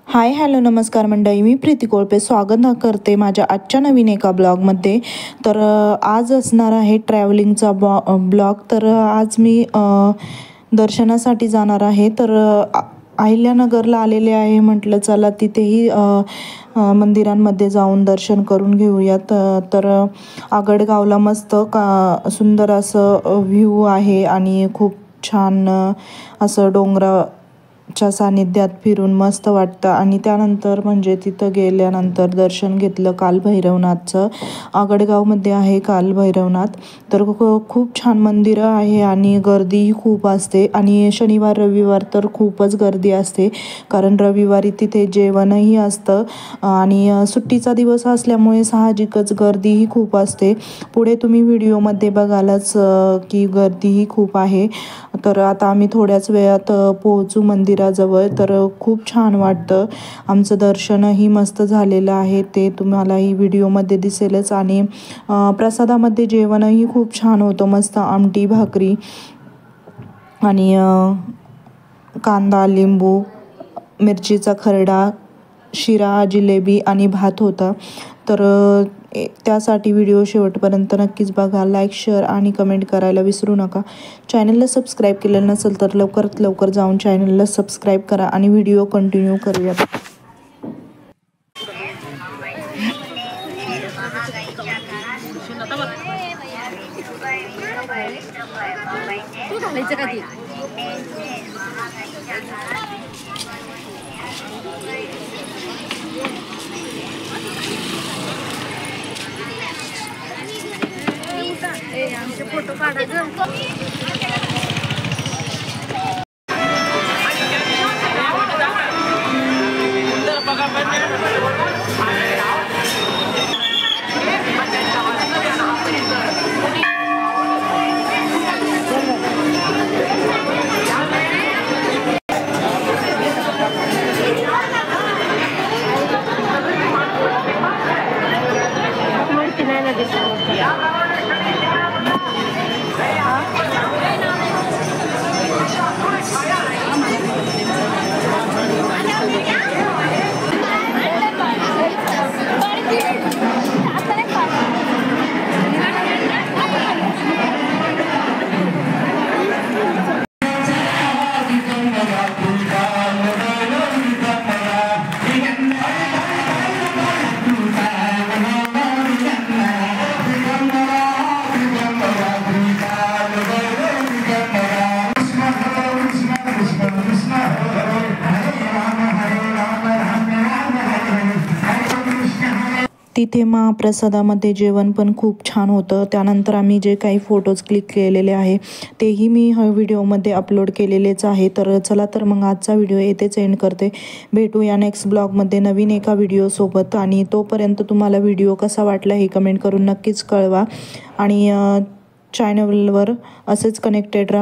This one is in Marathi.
हाय हॅलो नमस्कार मंडळी, मी प्रीती कोळपे स्वागत करते माझ्या आजच्या नवीन एका ब्लॉगमध्ये। तर आज असणार आहे ट्रॅव्हलिंगचा ब्लॉग। तर आज मी दर्शनासाठी जाणार आहे। तर अहिल्यानगरला आलेले आहे, म्हटलं चला तिथेही मंदिरांमध्ये जाऊन दर्शन करून घेऊयात। तर आगडगावला मस्त सुंदर असं व्ह्यू आहे आणि खूप छान असं डोंगराच्या सानिध्यात फिरून मस्त वाटतं। आणि त्यानंतर म्हणजे तिथं गेल्यानंतर दर्शन घेतलं कालभैरवनाथचं। आगडगावमध्ये आहे कालभैरवनाथ। तर खूप छान मंदिरं आहे आणि गर्दीही खूप असते आणि शनिवार रविवार तर खूपच गर्दी असते, कारण रविवारी तिथे जेवणही असतं आणि सुट्टीचा दिवस असल्यामुळे साहजिकच गर्दीही खूप असते। पुढे तुम्ही व्हिडिओमध्ये बघालच की गर्दीही खूप आहे। तर आता आम्ही थोड्याच वेळात पोहोचू मंदिराजवळ। तर खूप छान वाटतं, आमचं दर्शनही मस्त झालेलं आहे, ते तुम्हालाही व्हिडिओमध्ये दिसेलच। आणि प्रसादामध्ये जेवणही खूप छान होतं, मस्त आमटी भाकरी आणि कांदा लिंबू मिरचीचा खरडा, शिरा जिलेबी आणि भात होता। तर त्यासाठी व्हिडिओ शेवटपर्यंत नक्कीच बघा। लाईक शेअर आणि कमेंट करायला विसरू नका। चॅनलला सबस्क्राईब केलेलं नसेल तर लवकरात लवकर जाऊन चॅनलला सबस्क्राईब करा आणि व्हिडिओ कंटिन्यू करूयात। आमचे फोटो काढायचं। तिथे महाप्रसादामध्ये जेवण पण खूप छान होतं। त्यानंतर आम्ही जे काही फोटोज क्लिक केलेले आहे तेही मी व्हिडिओमध्ये अपलोड केलेलेच आहे। तर चला तर मग आजचा व्हिडिओ येथेच एंड करते। भेटूया नेक्स्ट ब्लॉगमध्ये नवीन एका व्हिडिओसोबत। आणि तोपर्यंत तुम्हाला व्हिडिओ कसा वाटला हे कमेंट करून नक्कीच कळवा आणि चॅनलवर असेच कनेक्टेड राहा।